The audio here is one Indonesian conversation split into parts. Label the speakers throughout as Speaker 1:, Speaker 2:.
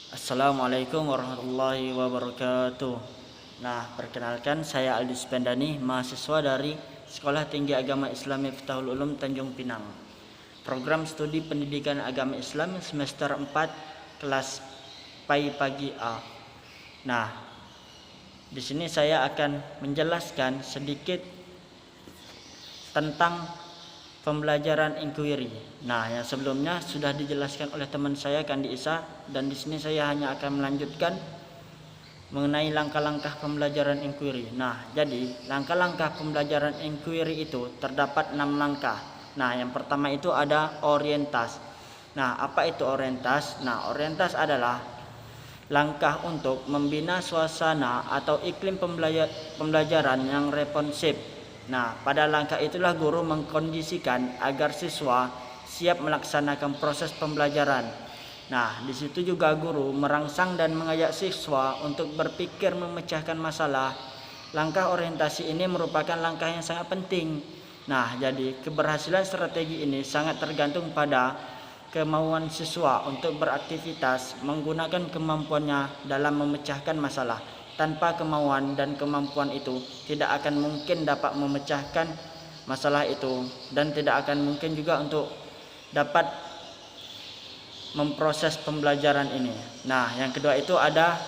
Speaker 1: Assalamualaikum warahmatullahi wabarakatuh. Nah, perkenalkan saya Aldi Spendani, mahasiswa dari Sekolah Tinggi Agama Islam Miftahul Ulum Tanjung Pinang. Program Studi Pendidikan Agama Islam semester 4 kelas PAI Pagi A. Nah, di sini saya akan menjelaskan sedikit tentang pembelajaran inquiry. Nah, yang sebelumnya sudah dijelaskan oleh teman saya Kandi Isa, dan di sini saya hanya akan melanjutkan mengenai langkah-langkah pembelajaran inquiry. Nah, jadi langkah-langkah pembelajaran inquiry itu terdapat 6 langkah. Nah, yang pertama itu ada orientas. Nah, apa itu orientas? Nah, orientas adalah langkah untuk membina suasana atau iklim pembelajaran yang responsif. Nah, pada langkah itulah guru mengkondisikan agar siswa siap melaksanakan proses pembelajaran. Nah, di situ juga guru merangsang dan mengajak siswa untuk berpikir memecahkan masalah. Langkah orientasi ini merupakan langkah yang sangat penting. Nah, jadi keberhasilan strategi ini sangat tergantung pada kemauan siswa untuk beraktivitas menggunakan kemampuannya dalam memecahkan masalah. Tanpa kemauan dan kemampuan itu tidak akan mungkin dapat memecahkan masalah itu, dan tidak akan mungkin juga untuk dapat memproses pembelajaran ini. Nah, yang kedua itu ada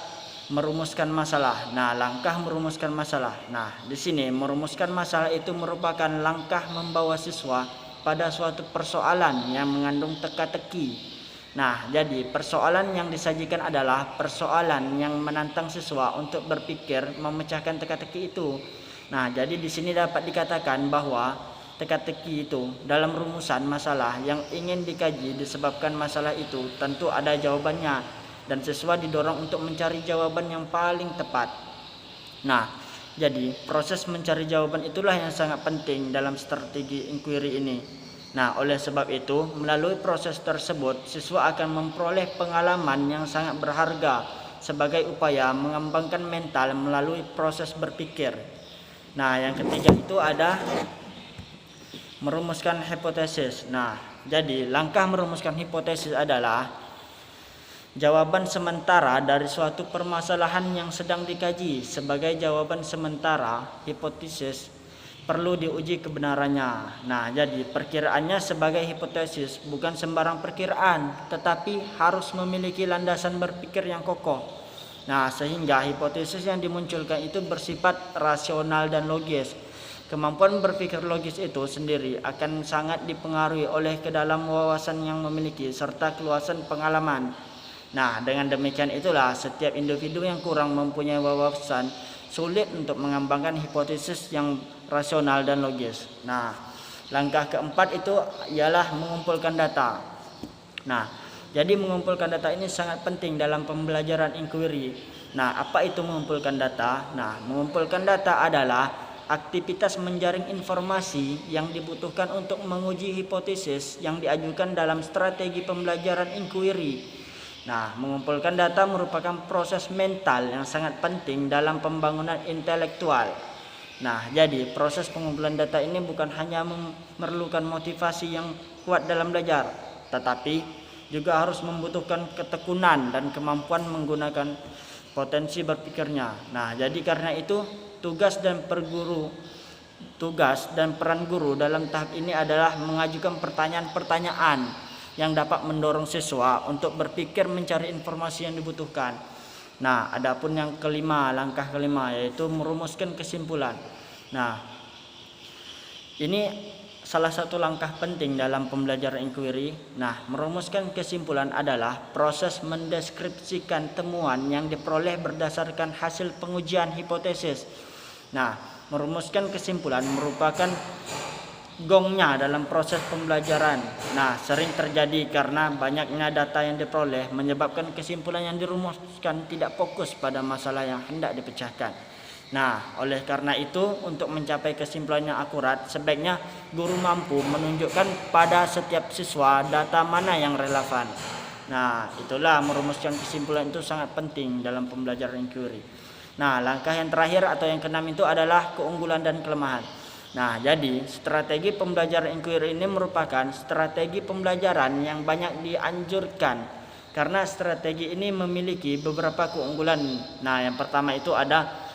Speaker 1: merumuskan masalah. Nah, langkah merumuskan masalah. Nah, di sini merumuskan masalah itu merupakan langkah membawa siswa pada suatu persoalan yang mengandung teka-teki. Nah, jadi persoalan yang disajikan adalah persoalan yang menantang siswa untuk berpikir memecahkan teka-teki itu. Nah, jadi di sini dapat dikatakan bahwa teka-teki itu dalam rumusan masalah yang ingin dikaji disebabkan masalah itu tentu ada jawabannya, dan siswa didorong untuk mencari jawaban yang paling tepat. Nah, jadi proses mencari jawaban itulah yang sangat penting dalam strategi inquiry ini. Nah, oleh sebab itu, melalui proses tersebut, siswa akan memperoleh pengalaman yang sangat berharga sebagai upaya mengembangkan mental melalui proses berpikir. Nah, yang ketiga itu ada merumuskan hipotesis. Nah, jadi langkah merumuskan hipotesis adalah jawaban sementara dari suatu permasalahan yang sedang dikaji. Sebagai jawaban sementara, hipotesis perlu diuji kebenarannya. Nah, jadi perkiraannya sebagai hipotesis bukan sembarang perkiraan, tetapi harus memiliki landasan berpikir yang kokoh. Nah, sehingga hipotesis yang dimunculkan itu bersifat rasional dan logis. Kemampuan berpikir logis itu sendiri akan sangat dipengaruhi oleh kedalam wawasan yang memiliki serta keluasan pengalaman. Nah, dengan demikian itulah setiap individu yang kurang mempunyai wawasan sulit untuk mengembangkan hipotesis yang rasional dan logis. Nah, langkah keempat itu ialah mengumpulkan data. Nah, jadi mengumpulkan data ini sangat penting dalam pembelajaran inquiry. Nah, apa itu mengumpulkan data? Nah, mengumpulkan data adalah aktivitas menjaring informasi yang dibutuhkan untuk menguji hipotesis yang diajukan dalam strategi pembelajaran inquiry. Nah, mengumpulkan data merupakan proses mental yang sangat penting dalam pembangunan intelektual. Nah, jadi proses pengumpulan data ini bukan hanya memerlukan motivasi yang kuat dalam belajar, tetapi juga harus membutuhkan ketekunan dan kemampuan menggunakan potensi berpikirnya. Nah, jadi karena itu tugas dan peran guru dalam tahap ini adalah mengajukan pertanyaan-pertanyaan yang dapat mendorong siswa untuk berpikir mencari informasi yang dibutuhkan. Nah, adapun yang kelima, langkah kelima yaitu merumuskan kesimpulan. Nah, ini salah satu langkah penting dalam pembelajaran inquiry. Nah, merumuskan kesimpulan adalah proses mendeskripsikan temuan yang diperoleh berdasarkan hasil pengujian hipotesis. Nah, merumuskan kesimpulan merupakan gongnya dalam proses pembelajaran. Nah, sering terjadi karena banyaknya data yang diperoleh menyebabkan kesimpulan yang dirumuskan tidak fokus pada masalah yang hendak dipecahkan. Nah, oleh karena itu, untuk mencapai kesimpulan yang akurat, sebaiknya guru mampu menunjukkan pada setiap siswa data mana yang relevan. Nah, itulah merumuskan kesimpulan itu sangat penting dalam pembelajaran inquiry. Nah, langkah yang terakhir atau yang keenam itu adalah keunggulan dan kelemahan. Nah, jadi strategi pembelajaran inquiry ini merupakan strategi pembelajaran yang banyak dianjurkan karena strategi ini memiliki beberapa keunggulan. Nah, yang pertama itu ada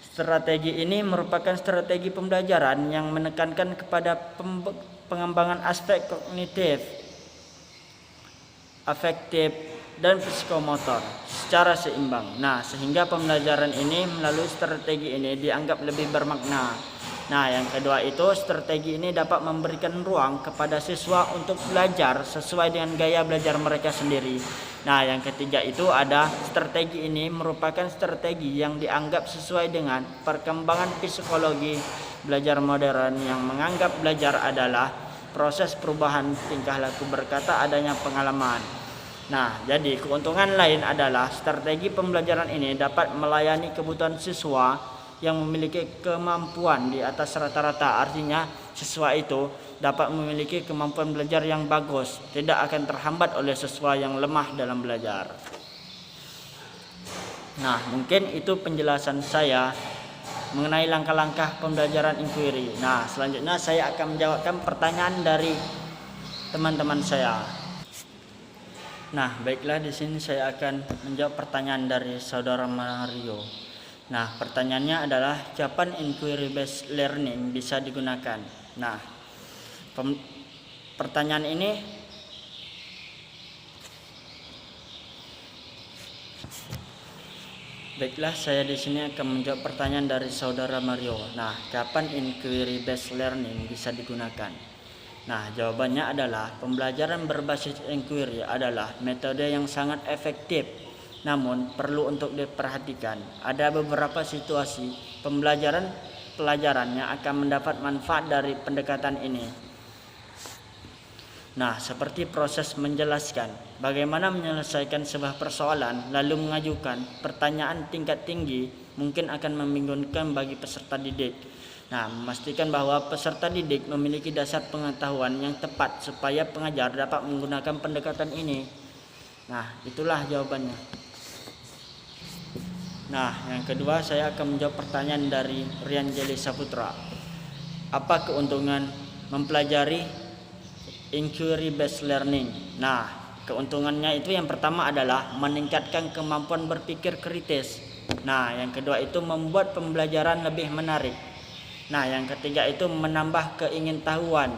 Speaker 1: strategi ini merupakan strategi pembelajaran yang menekankan kepada pengembangan aspek kognitif, afektif, dan psikomotor secara seimbang. Nah, sehingga pembelajaran ini melalui strategi ini dianggap lebih bermakna. Nah, yang kedua itu strategi ini dapat memberikan ruang kepada siswa untuk belajar sesuai dengan gaya belajar mereka sendiri. Nah, yang ketiga itu ada strategi ini merupakan strategi yang dianggap sesuai dengan perkembangan psikologi belajar modern yang menganggap belajar adalah proses perubahan tingkah laku berkata adanya pengalaman. Nah, jadi keuntungan lain adalah strategi pembelajaran ini dapat melayani kebutuhan siswa yang memiliki kemampuan di atas rata-rata. Artinya siswa itu dapat memiliki kemampuan belajar yang bagus, tidak akan terhambat oleh siswa yang lemah dalam belajar. Nah, mungkin itu penjelasan saya mengenai langkah-langkah pembelajaran inquiry. Nah, selanjutnya saya akan menjawabkan pertanyaan dari teman-teman saya. Nah, baiklah, di sini saya akan menjawab pertanyaan dari saudara Mario. Nah, pertanyaannya adalah kapan inquiry based learning bisa digunakan. Nah, pertanyaan ini baiklah, saya di sini akan menjawab pertanyaan dari saudara Mario. Nah, kapan inquiry based learning bisa digunakan? Nah, jawabannya adalah pembelajaran berbasis inquiry adalah metode yang sangat efektif. Namun perlu untuk diperhatikan, ada beberapa situasi pelajaran yang akan mendapat manfaat dari pendekatan ini. Nah, seperti proses menjelaskan bagaimana menyelesaikan sebuah persoalan lalu mengajukan pertanyaan tingkat tinggi mungkin akan membingungkan bagi peserta didik. Nah, memastikan bahwa peserta didik memiliki dasar pengetahuan yang tepat supaya pengajar dapat menggunakan pendekatan ini. Nah, itulah jawabannya. Nah, yang kedua saya akan menjawab pertanyaan dari Rian Jeli Saputra. Apa keuntungan mempelajari inquiry based learning? Nah, keuntungannya itu yang pertama adalah meningkatkan kemampuan berpikir kritis. Nah, yang kedua itu membuat pembelajaran lebih menarik. Nah, yang ketiga itu menambah keingintahuan.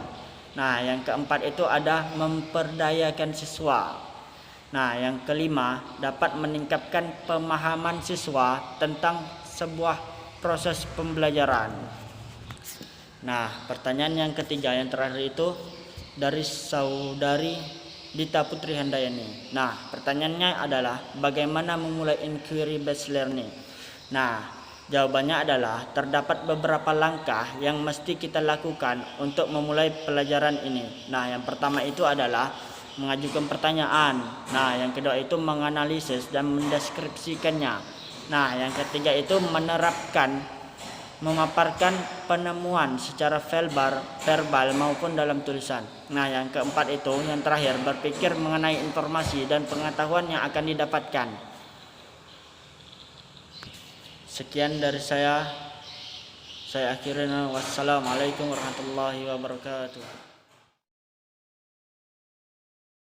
Speaker 1: Nah, yang keempat itu ada memperdayakan siswa. Nah, yang kelima dapat meningkatkan pemahaman siswa tentang sebuah proses pembelajaran. Nah, pertanyaan yang ketiga yang terakhir itu dari saudari Dita Putri Handayani. Nah, pertanyaannya adalah bagaimana memulai inquiry based learning? Nah, jawabannya adalah terdapat beberapa langkah yang mesti kita lakukan untuk memulai pelajaran ini. Nah, yang pertama itu adalah mengajukan pertanyaan. Nah, yang kedua itu menganalisis dan mendeskripsikannya. Nah, yang ketiga itu memaparkan penemuan secara verbal maupun dalam tulisan. Nah, yang keempat itu yang terakhir berpikir mengenai informasi dan pengetahuan yang akan didapatkan. Sekian dari saya akhirnya. Wassalamualaikum warahmatullahi wabarakatuh.